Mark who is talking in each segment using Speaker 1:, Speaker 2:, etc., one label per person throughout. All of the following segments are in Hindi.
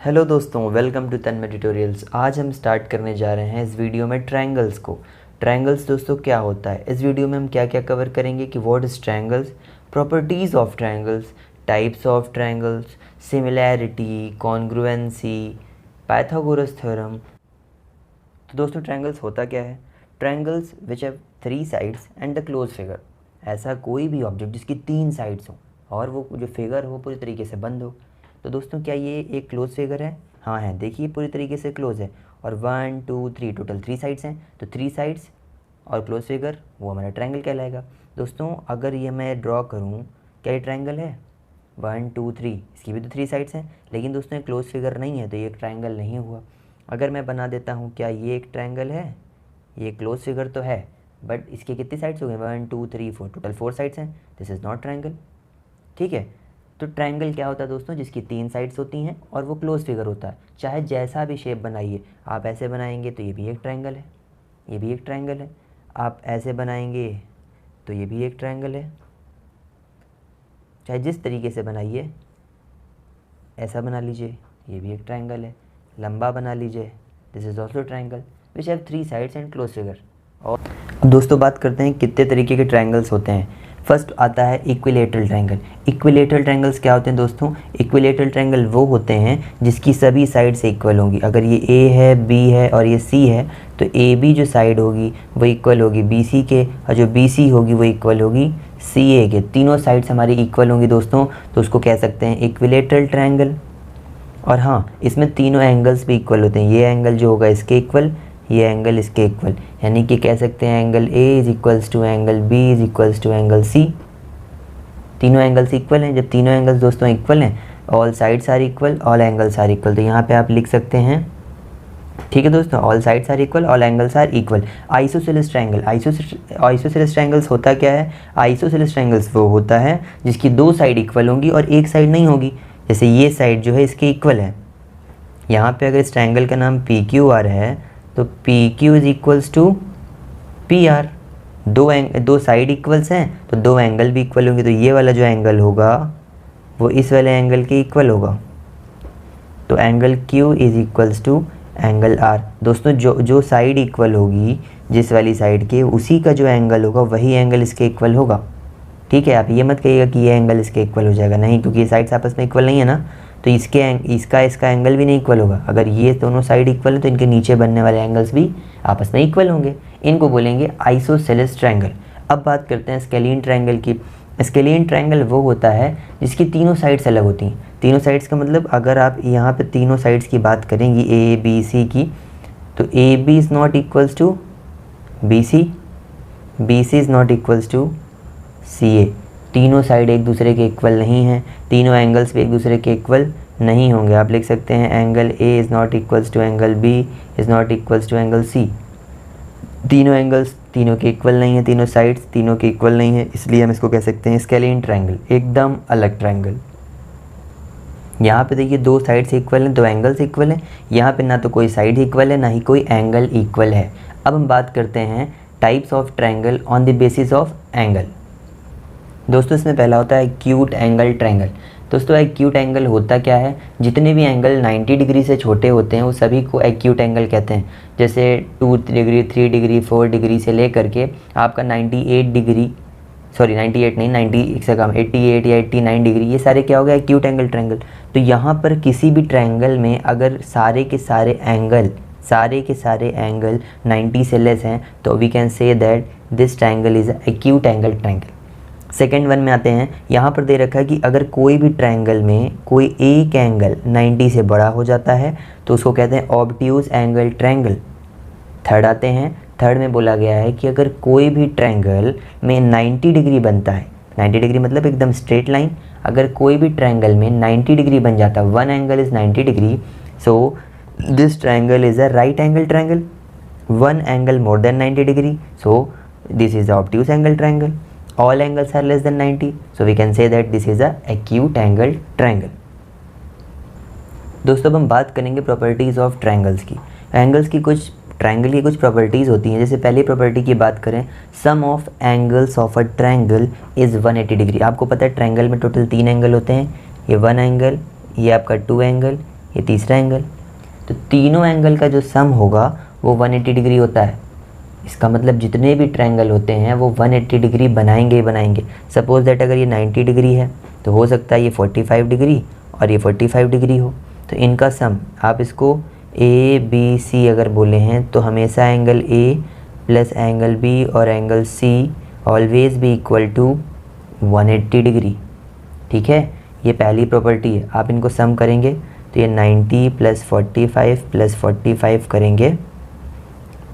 Speaker 1: हेलो दोस्तों, वेलकम टू तन्मय ट्यूटोरियल्स। आज हम स्टार्ट करने जा रहे हैं इस वीडियो में ट्रायंगल्स को। ट्रायंगल्स दोस्तों क्या होता है, इस वीडियो में हम क्या क्या कवर करेंगे कि what is triangles, properties of triangles, types of triangles, similarity, congruency, Pythagoras theorem. तो दोस्तों ट्रायंगल्स होता क्या है? Triangles which have 3 sides and the close figure. ऐसा कोई भी ऑब्जेक्ट जिसकी 3 साइड्स हों और वो जो फिगर हो पूरी तरीके से बंद हो। तो दोस्तों क्या ये एक क्लोज फिगर है? हाँ है, देखिए पूरी तरीके से क्लोज है। और 1 2 3 टोटल 3 साइड्स हैं, तो 3 साइड्स और क्लोज फिगर वो हमारा ट्रायंगल कहलाएगा। दोस्तों अगर ये मैं ड्रॉ करूँ, क्या ये ट्रायंगल है? 1 2 3, इसकी भी तो 3 साइड्स हैं, लेकिन दोस्तों ये क्लोज फिगर नहीं है तो ये एक ट्रायंगल नहीं हुआ। अगर मैं बना देता हूँ, क्या ये एक ट्रायंगल है? ये क्लोज फिगर तो है, बट इसके कितनी साइड्स हो गए? 1 2 3 4, टोटल 4 साइड्स हैं। This is not triangle. ठीक है, तो ट्रायंगल क्या होता है दोस्तों? जिसकी 3 साइड्स होती हैं और वो क्लोज फिगर होता है। चाहे जैसा भी शेप बनाइए, आप ऐसे बनाएंगे तो ये भी एक ट्रायंगल है, ये भी एक ट्रायंगल है। आप ऐसे बनाएंगे तो ये भी एक ट्रायंगल है। चाहे जिस तरीके से बनाइए, ऐसा बना लीजिए, ये भी एक ट्रायंगल है। लंबा बना लीजिए, this is also triangle which have 3 sides and close figure. और अब दोस्तों बात करते हैं कितने तरीके के ट्रायंगल्स होते हैं। फर्स्ट आता है इक्विलेटरल ट्रायंगल। इक्विलेटरल ट्रायंगल्स क्या होते हैं दोस्तों? इक्विलेटरल ट्रायंगल वो होते हैं जिसकी सभी साइड्स इक्वल होंगी। अगर ये ए है, बी है और ये सी है, तो ए बी जो साइड होगी वो इक्वल होगी बी सी के, और जो बी सी होगी वो इक्वल होगी सी ए के। तीनों साइड्स हमारी इक्वल होंगी दोस्तों, तो उसको कह सकते हैं इक्विलेटरल ट्रायंगल। और हाँ, इसमें तीनों एंगल्स भी इक्वल होते हैं। ये एंगल जो होगा इसके इक्वल, ये एंगल इसके इक्वल, यानी कि कह सकते हैं angle A is equals to angle B is equals to angle C. तीनों एंगल्स इक्वल हैं। जब तीनों एंगल्स दोस्तों इक्वल हैं, all sides are equal, all angles are equal, तो यहाँ पे आप लिख सकते हैं, ठीक है दोस्तों, all sides are equal, all angles are equal. Isosceles triangle, isosceles triangles होता क्या है? आइसोसेलेस ट्रायंगल्स वो होता है जिसकी 2 साइड इक्वल होंगी और एक साइड नहीं होगी। जैसे ये साइड जो है इसके इक्वल है। यहाँ पे अगर इस ट्रायंगल का नाम पी क्यू आर है, तो P Q is equals to P R. दो साइड इक्वल्स हैं तो 2 एंगल भी इक्वल होंगे, तो ये वाला जो एंगल होगा वो इस वाले एंगल के इक्वल होगा। तो angle Q is equals to angle R. दोस्तों जो साइड इक्वल होगी जिस वाली साइड के, उसी का जो एंगल होगा वही एंगल इसके इक्वल होगा। ठीक है, आप ये मत कहिएगा कि ये एंगल इसके इक्वल हो जाएगा, नहीं, क्योंकि ये साइड्स आपस में इक्वल नहीं है ना, तो इसका एंगल भी नहीं इक्वल होगा। अगर ये दोनों साइड इक्वल है तो इनके नीचे बनने वाले एंगल्स भी आपस में इक्वल होंगे। इनको बोलेंगे आइसोसेलेस ट्रायंगल। अब बात करते हैं स्केलीन ट्रायंगल की। स्केलीन ट्रायंगल वो होता है जिसकी तीनों साइड्स अलग होती हैं। तीनों साइड्स का मतलब, अगर आप यहाँ पे तीनों साइड्स की बात करेंगी ए बी सी की, तो A B is not equals to B C is not equals to C A. तीनों साइड एक दूसरे के इक्वल नहीं हैं, तीनों एंगल्स भी एक दूसरे के इक्वल नहीं होंगे। आप लिख सकते हैं angle A is not equals to angle B is not equals to angle C. तीनों एंगल्स तीनों के इक्वल नहीं है, तीनों साइड्स तीनों के इक्वल नहीं है, इसलिए हम इसको कह सकते हैं स्केलीन ट्रायंगल, एकदम अलग ट्रायंगल। यहाँ पे देखिए 2 साइड्स इक्वल हैं, 2 एंगल्स इक्वल हैं। यहाँ पे ना तो कोई साइड इक्वल है, ना ही कोई एंगल इक्वल है। अब हम बात करते हैं types of triangle on the basis of angle. दोस्तों इसमें पहला होता है एक्यूट एंगल ट्रायंगल। दोस्तों एक्यूट एंगल होता क्या है? जितने भी एंगल 90 डिग्री से छोटे होते हैं वो सभी को एक्यूट एंगल कहते हैं। जैसे 2 डिग्री, 3 डिग्री, 4 डिग्री से लेकर के आपका 98 डिग्री, सॉरी 98 नहीं, 90 से कम, 88 या 89 डिग्री, ये सारे क्या हो गया? Acute angle triangle. तो यहाँ पर किसी भी ट्रायंगल में अगर सारे के सारे एंगल 90 से लेस हैं, तो we can say that this triangle is acute angle triangle. Second one में आते हैं। यहाँ पर दे रखा है कि अगर कोई भी ट्रायंगल में कोई एक एंगल 90 से बड़ा हो जाता है तो उसको कहते हैं ऑब्ट्यूज एंगल ट्रायंगल। थर्ड आते हैं। थर्ड में बोला गया है कि अगर कोई भी ट्रायंगल में 90 डिग्री बनता है, 90 डिग्री मतलब एकदम स्ट्रेट लाइन, अगर कोई भी ट्रायंगल में 90 डिग्री बन जाता है, one angle is 90 degree, so this triangle is a right angle triangle. One angle more than 90 degree, so this is obtuse angle triangle. All angles are less than 90, so we can say that this is a acute angle triangle. दोस्तों अब हम बात करेंगे प्रॉपर्टीज़ ऑफ ट्रायंगल्स की। एंगल्स की कुछ, ट्रायंगल की कुछ प्रॉपर्टीज़ होती हैं। जैसे पहली प्रॉपर्टी की बात करें, sum of angles of a triangle is 180 degree. आपको पता है ट्रायंगल में टोटल 3 एंगल होते हैं, ये 1 एंगल, ये आपका 2 एंगल, ये तीसरा एंगल। तो तीनों एंगल का जो सम होगा वो 180 डिग्री होता है। इसका मतलब जितने भी ट्रायंगल होते हैं वो 180 डिग्री बनाएंगे ही बनाएंगे। सपोज दैट अगर ये 90 डिग्री है तो हो सकता है ये 45 डिग्री और ये 45 डिग्री हो। तो इनका सम आप इसको ए बी सी अगर बोले हैं तो हमेशा angle A plus angle B और एंगल सी ऑलवेज भी इक्वल टू 180 डिग्री। ठीक है, ये पहली प्रॉपर्टी है। आप इनको सम करेंगे तो ये 90 प्लस 45 प्लस 45 करेंगे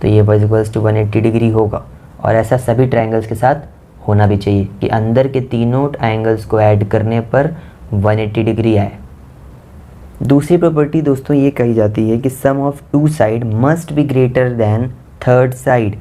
Speaker 1: तो ये इक्वल्स टू 180 डिग्री होगा। और ऐसा सभी ट्रायंगल्स के साथ होना भी चाहिए कि अंदर के तीनों एंगल्स को ऐड करने पर 180 डिग्री आए। दूसरी प्रॉपर्टी दोस्तों ये कही जाती है कि sum of two side must be greater than third side.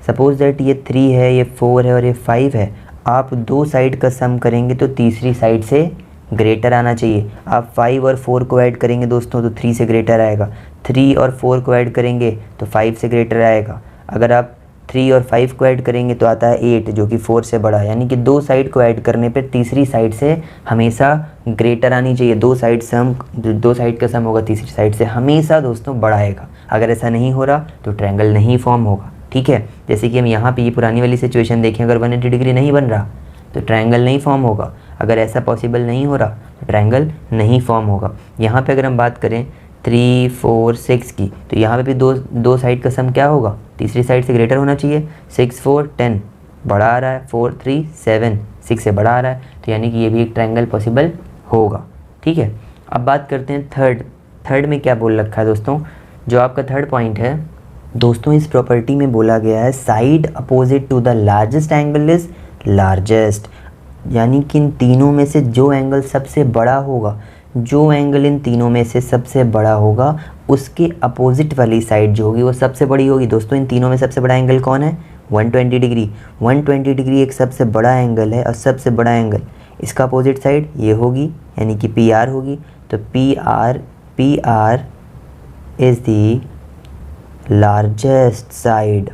Speaker 1: Suppose that ये 3 है, ये 4 है और ये 5 है। आप दो साइड का सम करेंगे तो तीसरी साइड से ग्रेटर आना चाहिए। आप 5 और 4 को ऐड करेंगे दोस्तों तो 3 से ग्रेटर आएगा। 3 और 4 को ऐड करेंगे तो 5 से ग्रेटर आएगा। अगर आप 3 और 5 को ऐड करेंगे तो आता है 8 जो कि 4 से बड़ा है। यानी कि दो साइड को ऐड करने पे तीसरी साइड से हमेशा ग्रेटर आनी चाहिए। दो साइड का सम होगा तीसरी साइड से हमेशा दोस्तों बड़ा आएगा। अगर ऐसा नहीं हो रहा तो ट्रायंगल नहीं फॉर्म होगा। ठीक है, जैसे कि हम यहाँ पे ये पुरानी वाली सिचुएशन देखें, अगर 180 डिग्री नहीं बन रहा तो ट्रायंगल नहीं फॉर्म होगा। अगर ऐसा पॉसिबल नहीं हो रहा तो ट्रायंगल नहीं फॉर्म होगा। यहाँ पे अगर हम बात करें 3, 4, 6 की तो यहाँ पे भी दो साइड का सम क्या होगा, तीसरी साइड से ग्रेटर होना चाहिए। 6, 4, 10 बड़ा आ रहा है, 4, 3, 7 6 से बड़ा आ रहा है, तो यानी कि ये भी एक ट्रायंगल पॉसिबल होगा। ठीक है, अब बात करते हैं थर्ड में क्या बोल रखा है दोस्तों। जो आपका थर्ड पॉइंट है दोस्तों, इस प्रॉपर्टी में बोला गया है side opposite to the largest angle is largest. यानी कि इन तीनों में से जो एंगल सबसे बड़ा होगा, जो एंगल इन तीनों में से सबसे बड़ा होगा उसके अपोजिट वाली साइड जो होगी वो सबसे बड़ी होगी। दोस्तों इन तीनों में सबसे बड़ा एंगल कौन है, 120 डिग्री। 120 डिग्री एक सबसे बड़ा एंगल है और सबसे बड़ा एंगल इसका अपोजिट साइड ये होगी यानी कि PR होगी। तो PR is the largest side.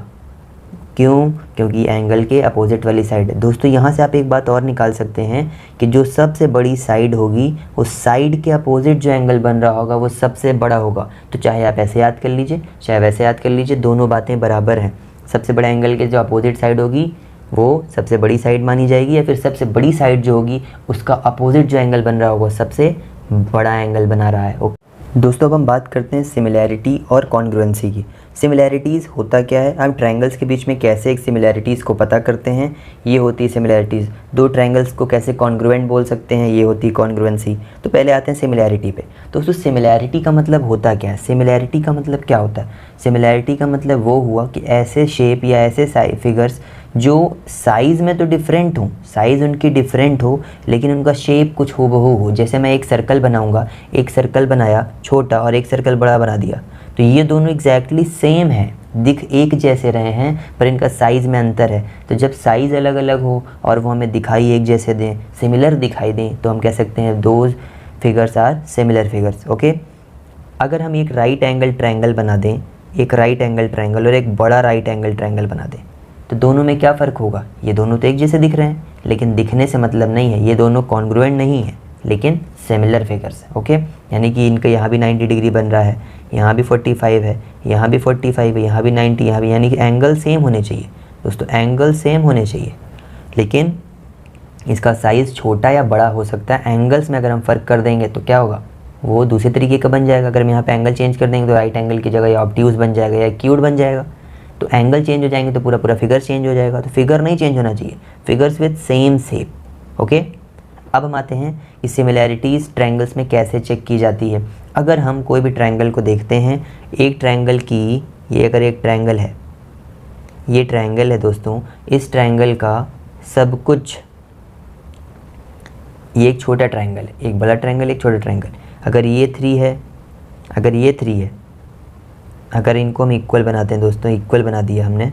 Speaker 1: क्यों? क्योंकि एंगल के अपोजिट वाली साइड है। दोस्तों यहाँ से आप एक बात और निकाल सकते हैं कि जो सबसे बड़ी साइड होगी उस साइड के अपोजिट जो एंगल बन रहा होगा वो सबसे बड़ा होगा। तो चाहे आप ऐसे याद कर लीजिए चाहे वैसे याद कर लीजिए, दोनों बातें बराबर हैं। सबसे बड़ा एंगल के जो अपोजिट साइड होगी वो सबसे बड़ी साइड मानी जाएगी, या फिर सबसे बड़ी साइड जो होगी उसका अपोजिट जो एंगल बन रहा होगा सबसे बड़ा एंगल बना रहा है। दोस्तों अब हम बात करते हैं सिमिलैरिटी और कॉन्ग्रुएंसी की। सिमिलैरिटीज़ होता क्या है, हम ट्रायंगल्स के बीच में कैसे एक सिमिलैरिटीज़ को पता करते हैं, ये होती है सिमिलैरिटीज़। दो ट्रायंगल्स को कैसे कॉन्ग्रुएंट बोल सकते हैं, ये होती है कॉन्ग्रुएंसी। तो पहले आते हैं सिमिलैरिटी पे। दोस्तों सिमिलैरिटी का मतलब होता क्या है, सिमिलैरिटी का मतलब क्या होता है। सिमिलैरिटी का मतलब वो हुआ कि ऐसे शेप या ऐसे फिगर्स जो साइज़ में तो डिफरेंट हो, साइज़ उनकी डिफरेंट हो लेकिन उनका शेप कुछ हूबहू हो। जैसे मैं एक सर्कल बनाऊंगा, एक सर्कल बनाया छोटा और एक सर्कल बड़ा बना दिया, तो ये दोनों एग्जैक्टली सेम है, दिख एक जैसे रहे हैं पर इनका साइज़ में अंतर है। तो जब साइज़ अलग अलग हो और वो हमें दिखाई एक जैसे दें, सिमिलर दिखाई दें, तो हम कह सकते हैं those figures are similar figures. Okay, अगर हम एक राइट एंगल ट्रायंगल बना दें, एक राइट एंगल ट्रायंगल और एक बड़ा राइट एंगल ट्रायंगल बना दें, तो दोनों में क्या फ़र्क होगा, ये दोनों तो एक जैसे दिख रहे हैं लेकिन दिखने से मतलब नहीं है, ये दोनों कॉन्ग्रुएंट नहीं है लेकिन सिमिलर फिगर्स है। ओके, यानी कि इनका यहाँ भी 90 डिग्री बन रहा है, यहाँ भी 45 है, यहाँ भी 45 है, यहाँ भी 90, यहाँ भी, यानी कि एंगल सेम होने चाहिए दोस्तों, एंगल सेम होने चाहिए। लेकिन इसका साइज़ छोटा या बड़ा हो सकता है। एंगल्स में अगर हम फ़र्क कर देंगे तो क्या होगा, वो दूसरे तरीके का बन जाएगा। अगर हम यहाँ पे एंगल चेंज कर देंगे तो राइट एंगल की जगह या ऑब्ट्यूज बन जाएगा या एक्यूट बन जाएगा। तो एंगल चेंज हो जाएंगे तो पूरा पूरा फिगर चेंज हो जाएगा। तो फिगर नहीं चेंज होना चाहिए, figures with same shape. Okay, अब हम आते हैं कि सिमिलैरिटीज़ ट्रायंगल्स में कैसे चेक की जाती है। अगर हम कोई भी ट्रायंगल को देखते हैं, एक ट्रायंगल की, ये अगर एक ट्रायंगल है, ये ट्रायंगल है दोस्तों, इस ट्रायंगल का सब कुछ, ये एक छोटा ट्रायंगल है, एक बड़ा ट्रायंगल एक छोटा ट्रायंगल। अगर ये 3 है, अगर ये 3 है, अगर इनको हम इक्वल बनाते हैं दोस्तों, इक्वल बना दिया हमने,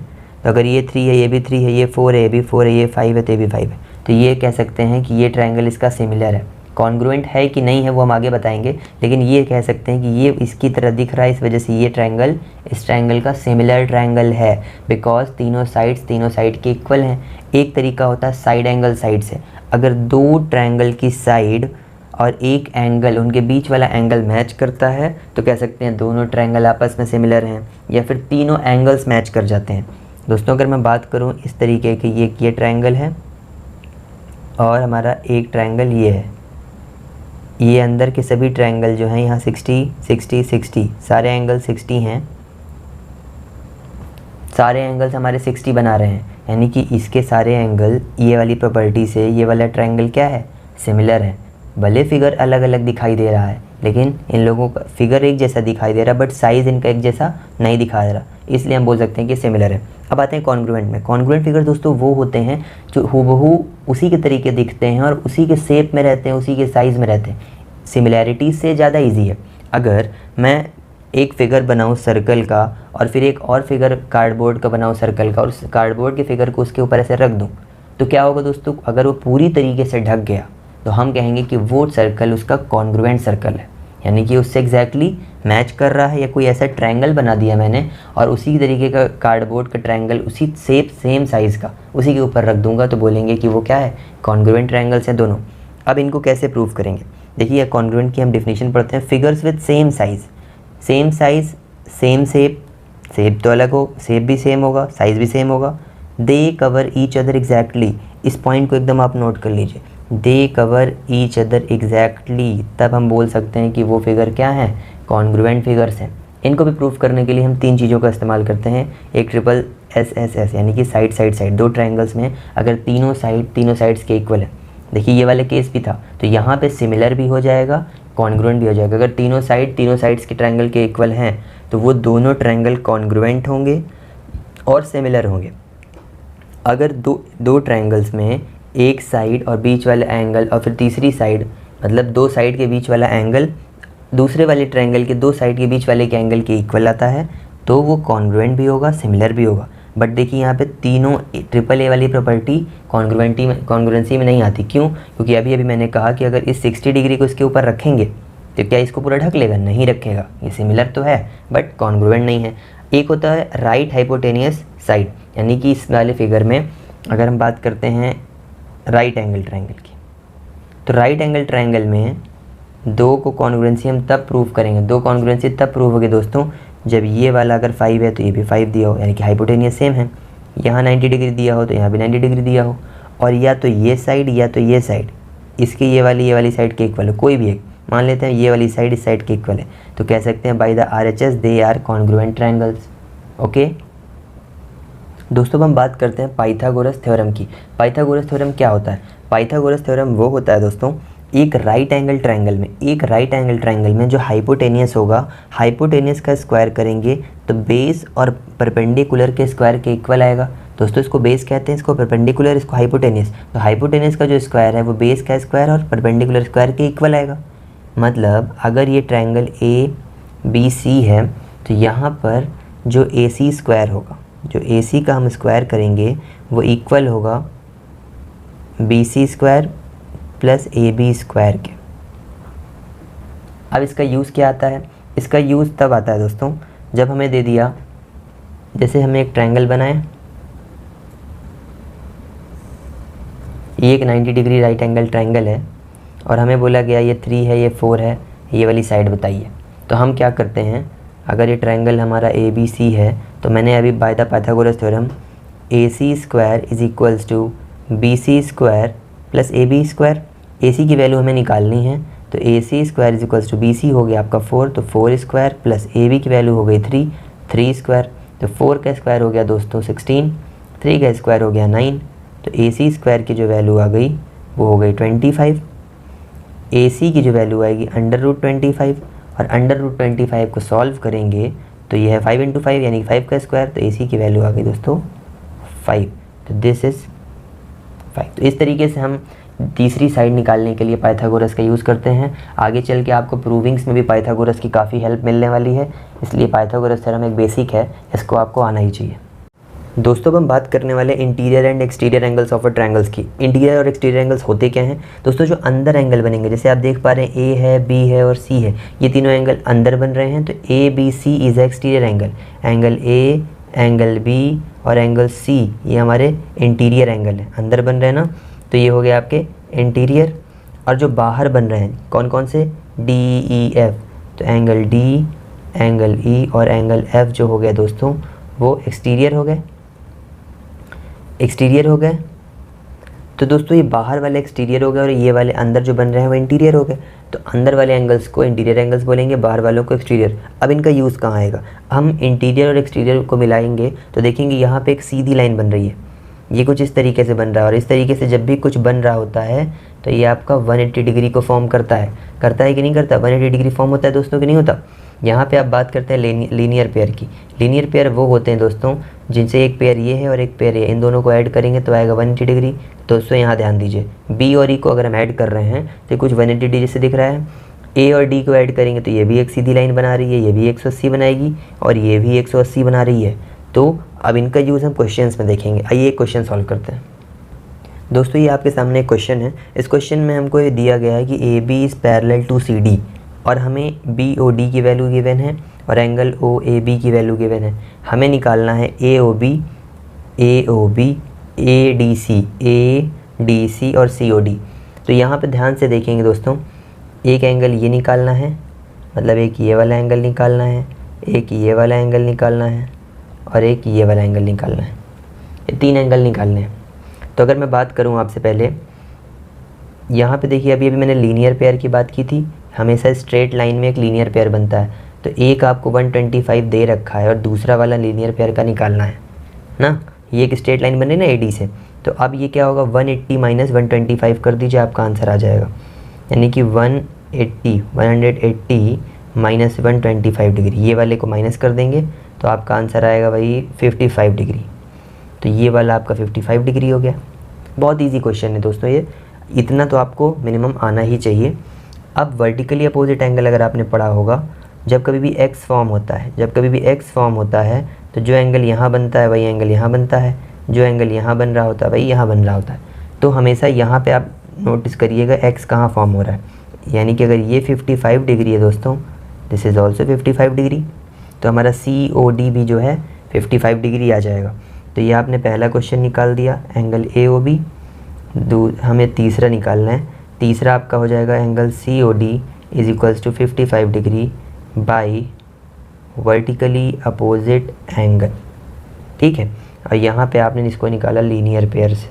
Speaker 1: तो अगर ये 3 है, ये भी 3 है, ये 4 है, ये भी 4 है, ये 5 है, तो ये भी 5 है, तो ये कह सकते हैं कि ये ट्रायंगल इसका सिमिलर है। कॉन्ग्रुएंट है कि नहीं है वो हम आगे बताएंगे, लेकिन ये कह सकते हैं कि ये इसकी तरह दिख रहा है, इस वजह से ये ट्रायंगल इस ट्रायंगल का सिमिलर ट्रायंगल है, बिकॉज तीनों साइड के इक्वल हैं। एक तरीका होता है साइड एंगल साइड से। अगर दो ट्रायंगल की साइड और एक एंगल, उनके बीच वाला एंगल मैच करता है तो कह सकते हैं दोनों ट्रायंगल आपस में सिमिलर हैं, या फिर तीनों एंगल्स मैच कर जाते हैं। दोस्तों अगर मैं बात करूं इस तरीके की, ये ट्रायंगल है और हमारा एक ट्रायंगल ये है, ये अंदर के सभी ट्रायंगल जो हैं यहाँ 60 60 60 सारे एंगल 60 हैं, सारे एंगल्स हमारे 60 बना रहे हैं, यानी कि इसके सारे एंगल ये वाली प्रॉपर्टी से ये वाला ट्रायंगल क्या है, सिमिलर है। भले फिगर अलग अलग दिखाई दे रहा है लेकिन इन लोगों का फिगर एक जैसा दिखाई दे रहा है, बट साइज़ इनका एक जैसा नहीं दिखा रहा, इसलिए हम बोल सकते हैं कि सिमिलर है। अब आते हैं कॉन्ग्रुएंट में। कॉन्ग्रुएंट फिगर दोस्तों वो होते हैं जो हूबहू उसी के तरीके दिखते हैं और उसी के शेप में रहते हैं, उसी के साइज़ में रहते हैं। सिमिलैरिटी से ज़्यादा ईजी है। अगर मैं एक फिगर बनाऊँ सर्कल का और फिर एक और फिगर कार्डबोर्ड का बनाऊँ सर्कल का, और उस कार्डबोर्ड के फिगर को उसके ऊपर ऐसे रख दूँ, तो क्या होगा दोस्तों, अगर वो पूरी तरीके से ढक गया तो हम कहेंगे कि वो सर्कल उसका कॉन्ग्रुएंट सर्कल है, यानी कि उससे एग्जैक्टली मैच कर रहा है। या कोई ऐसा ट्रायंगल बना दिया मैंने और उसी तरीके का कार्डबोर्ड का ट्रायंगल उसी शेप सेम साइज़ का उसी के ऊपर रख दूंगा, तो बोलेंगे कि वो क्या है, कॉन्ग्रुएंट ट्रायंगल्स हैं दोनों। अब इनको कैसे प्रूव करेंगे, देखिए कॉन्ग्रुएंट की हम डेफिनेशन पढ़ते हैं, figures with same size same shape, shape तो अलग हो, शेप भी सेम होगा, साइज़ भी सेम होगा, दे कवर ईच अदर एग्जैक्टली। इस पॉइंट को एकदम आप नोट कर लीजिए, दे कवर ईच अदर एग्जैक्टली, तब हम बोल सकते हैं कि वो फिगर क्या है, कॉन्ग्रुएंट फिगर्स हैं। इनको भी प्रूफ करने के लिए हम तीन चीज़ों का इस्तेमाल करते हैं, एक ट्रिपल SSS यानी कि साइड, दो ट्रायंगल्स में अगर तीनों साइड्स के इक्वल है, देखिए ये वाले केस भी था, तो यहाँ पे सिमिलर भी हो जाएगा, कॉन्ग्रुएंट भी हो जाएगा। अगर तीनों साइड्स के ट्रायंगल के इक्वल हैं तो वो दोनों ट्रायंगल कॉन्ग्रुएंट होंगे और सिमिलर होंगे। अगर दो ट्रायंगल्स में एक साइड और बीच वाला एंगल और फिर तीसरी साइड, मतलब दो साइड के बीच वाला एंगल दूसरे वाले ट्रायंगल के दो साइड के बीच वाले के एंगल के इक्वल आता है, तो वो कॉन्ग्रुएंट भी होगा, सिमिलर भी होगा। बट देखिए यहाँ पे तीनों ट्रिपल ए वाली प्रॉपर्टी कॉन्ग्रुएंसी में नहीं आती। क्यों? क्योंकि अभी मैंने कहा कि अगर इस 60 डिग्री को इसके ऊपर रखेंगे तो क्या इसको पूरा ढक लेगा? नहीं रखेगा। ये सिमिलर तो है बट कॉन्ग्रुएंट नहीं है। एक होता है राइट हाइपोटेनियस साइड, यानी कि इस वाले फिगर में अगर हम बात करते हैं राइट एंगल ट्रायंगल की, तो राइट एंगल ट्रायंगल में दो को कॉन्ग्रुएंसी हम तब प्रूव करेंगे, दो कॉन्ग्रुएंसी तब प्रूव होगी दोस्तों जब ये वाला अगर 5 है तो ये भी 5 दिया हो, यानी कि हाइपोटेनियस सेम है। यहाँ 90 डिग्री दिया हो तो यहाँ भी 90 डिग्री दिया हो, और या तो ये साइड या तो ये साइड इसके ये वाली साइड के इक्वल हो, कोई भी एक। मान लेते हैं ये वाली साइड इस साइड के इक्वल है, तो कह सकते हैं by the RHS they are congruent triangles. Okay दोस्तों, अब हम बात करते हैं पाइथागोरस थ्योरम की। पाइथागोरस थ्योरम क्या होता है? पाइथागोरस थ्योरम वो होता है दोस्तों, एक राइट एंगल ट्रायंगल में जो हाइपोटेनियस होगा, हाइपोटेनियस का स्क्वायर करेंगे तो बेस और परपेंडिकुलर के स्क्वायर के इक्वल आएगा। दोस्तों इसको बेस कहते हैं, इसको परपेंडिकुलर, इसको हाइपोटेनियस। तो हाइपोटेनियस का जो स्क्वायर है वो बेस का स्क्वायर और परपेंडिकुलर स्क्वायर के इक्वल आएगा। मतलब अगर ये ट्रायंगल ABC है तो यहाँ पर जो AC स्क्वायर होगा, जो AC का हम स्क्वायर करेंगे वो इक्वल होगा BC square plus AB square के। अब इसका यूज़ क्या आता है? इसका यूज़ तब आता है दोस्तों जब हमें दे दिया, जैसे हमें एक ट्रायंगल बनाए, ये एक 90 डिग्री राइट एंगल ट्रायंगल है और हमें बोला गया ये 3 है, ये 4 है, ये वाली साइड बताइए। तो हम क्या करते हैं, अगर ये ट्रायंगल हमारा ABC है तो मैंने अभी by the Pythagoras theorem AC square is equals to BC square plus AB square. AC की वैल्यू हमें निकालनी है, तो AC square is equals to BC हो गया आपका 4, तो 4 स्क्वायर प्लस AB की वैल्यू हो गई 3 स्क्वायर, तो 4 का स्क्वायर हो गया दोस्तों 16, 3 का स्क्वायर हो गया 9, तो AC स्क्वायर की जो वैल्यू आ गई वो हो गई 25। AC की जो वैल्यू आएगी √25, और √25 को सॉल्व करेंगे तो ये है 5 × 5 यानी 5 का स्क्वायर, तो AC की वैल्यू आ गई दोस्तों 5, तो दिस इज़ 5। तो इस तरीके से हम तीसरी साइड निकालने के लिए पाइथागोरस का यूज़ करते हैं। आगे चल के आपको प्रूविंग्स में भी पाइथागोरस की काफ़ी हेल्प मिलने वाली है, इसलिए पाइथागोरस थ्योरम एक बेसिक है, इसको आपको आना ही चाहिए। दोस्तों अब हम बात करने वाले interior and exterior angles of triangles की। इंटीरियर और एक्सटीरियर एंगल्स होते क्या हैं दोस्तों? जो अंदर एंगल बनेंगे, जैसे आप देख पा रहे हैं A है, B है और C है, ये तीनों एंगल अंदर बन रहे हैं, तो ABC is exterior angle. Angle A, angle B और एंगल C ये हमारे इंटीरियर एंगल है, अंदर बन रहे हैं ना, तो ये हो गया आपके इंटीरियर। और जो बाहर बन रहे हैं कौन कौन से, डी ई एफ, तो एंगल डी, एंगल ई और एंगल एफ जो हो गया दोस्तों वो एक्सटीरियर हो गए, एक्सटीरियर हो गए। तो दोस्तों ये बाहर वाले एक्सटीरियर हो गए और ये वाले अंदर जो बन रहे हैं वो इंटीरियर हो गए। तो अंदर वाले एंगल्स को इंटीरियर एंगल्स बोलेंगे, बाहर वालों को एक्सटीरियर। अब इनका यूज़ कहाँ आएगा, हम इंटीरियर और एक्सटीरियर को मिलाएंगे तो देखेंगे यहाँ पे एक सीधी लाइन बन रही है, ये कुछ इस तरीके से बन रहा है। और इस तरीके से जब भी कुछ बन रहा होता है तो ये आपका 180 डिग्री को फॉर्म करता है कि नहीं करता, 180 डिग्री फॉर्म होता है दोस्तों कि नहीं होता। यहाँ पे आप बात करते हैं लीनियर पेयर की। लीनियर पेयर वो होते हैं दोस्तों जिनसे एक पेयर ये है और एक पेयर ये, इन दोनों को ऐड करेंगे तो आएगा 180 डिग्री। दोस्तों यहाँ ध्यान दीजिए, बी और ई को अगर हम ऐड कर रहे हैं तो कुछ 180 डिग्री से दिख रहा है। ए और डी को ऐड करेंगे तो ये भी एक सीधी लाइन बना रही है, ये भी 180 बनाएगी और ये भी 180 बना रही है। तो अब इनका यूज़ हम क्वेश्चंस में देखेंगे। आइए एक क्वेश्चन सॉल्व करते हैं। दोस्तों ये आपके सामने एक क्वेश्चन है। इस क्वेश्चन में हमको ये दिया गया है कि A B is parallel to C D और हमें बी ओ डी की वैल्यू गिवन है और एंगल ओ ए बी की वैल्यू गिवन है। हमें निकालना है ए O B, A D C और सी ओ डी। तो यहाँ पे ध्यान से देखेंगे दोस्तों, एक एंगल ये निकालना है, मतलब एक ये वाला एंगल निकालना है, एक ये वाला एंगल निकालना है और एक ये वाला एंगल निकालना है। ये 3 एंगल निकालने हैं। तो अगर मैं बात करूँ आपसे पहले, यहाँ पे देखिए अभी मैंने लीनियर पेयर की बात की थी। हमेशा स्ट्रेट लाइन में एक लीनियर पेयर बनता है, तो एक आपको 125 दे रखा है और दूसरा वाला लीनियर पेयर का निकालना है ना। ये एक स्ट्रेट लाइन बने ना एडी से, तो अब ये क्या होगा, 180 माइनस 125 कर दीजिए, आपका आंसर आ जाएगा। यानी कि 180 माइनस 125 डिग्री, ये वाले को माइनस कर देंगे तो आपका आंसर आएगा भाई 55 डिग्री। तो ये वाला आपका 55 डिग्री हो गया। बहुत इजी क्वेश्चन है दोस्तों ये, इतना तो आपको मिनिमम आना ही चाहिए। अब वर्टिकली अपोजिट एंगल अगर आपने पढ़ा होगा, जब कभी भी एक्स फॉर्म होता है तो जो एंगल यहाँ बनता है वही एंगल यहाँ बनता है, जो एंगल यहाँ बन रहा होता है वही यहाँ बन रहा होता है। तो हमेशा यहाँ पे आप नोटिस करिएगा एक्स कहाँ फॉर्म हो रहा है। यानी कि अगर ये 55 डिग्री है दोस्तों, दिस इज़ ऑल्सो 55 डिग्री, तो हमारा सी ओ डी भी जो है 55 डिग्री आ जाएगा। तो ये आपने पहला क्वेश्चन निकाल दिया, एंगल ए ओ बी। हमें तीसरा निकालना है, तीसरा आपका हो जाएगा angle C O D is equals to 55 degree by vertically opposite angle, ठीक है। और यहाँ पे आपने इसको निकाला लीनियर पेयर से,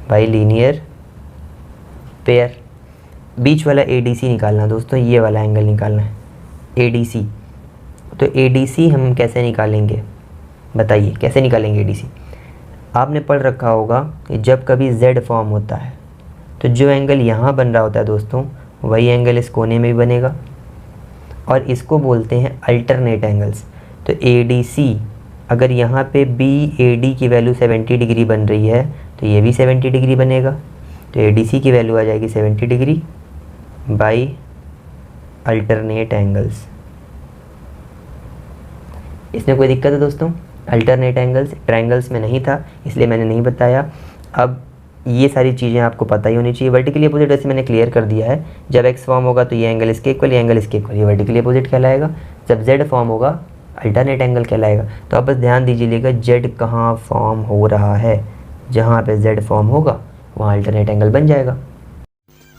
Speaker 1: बाई लीनियर पेयर। बीच वाला ए डी सी निकालना दोस्तों, ये वाला एंगल निकालना है ए डी सी। तो ए डी सी हम कैसे निकालेंगे, बताइए कैसे निकालेंगे ए डी सी। आपने पढ़ रखा होगा कि जब कभी Z फॉर्म होता है तो जो एंगल यहाँ बन रहा होता है दोस्तों वही एंगल इस कोने में भी बनेगा, और इसको बोलते हैं अल्टरनेट एंगल्स। तो ADC अगर यहाँ पे BAD की वैल्यू 70 डिग्री बन रही है तो ये भी 70 डिग्री बनेगा। तो ADC की वैल्यू आ जाएगी 70 डिग्री बाई अल्टरनेट एंगल्स। इसमें कोई दिक्कत है दोस्तों? अल्टरनेट एंगल्स ट्रायंगल्स में नहीं था इसलिए मैंने नहीं बताया। अब ये सारी चीज़ें आपको पता ही होनी चाहिए। वर्टिकली अपोजिट वैसे मैंने क्लियर कर दिया है, जब एक्स फॉर्म होगा तो ये एंगल इसके इक्वल, ये एंगल इसके इक्वल, ये वर्टिकली अपोजिट कहलाएगा। जब जेड फॉर्म होगा अल्टरनेट एंगल कहलाएगा। तो आप बस ध्यान दीजिएगा जेड कहाँ फॉर्म हो रहा है, जहाँ पे जेड फॉर्म होगा वहाँ अल्टरनेट एंगल बन जाएगा।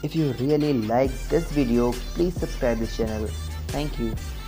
Speaker 2: If you really like this video, please subscribe this channel. Thank you.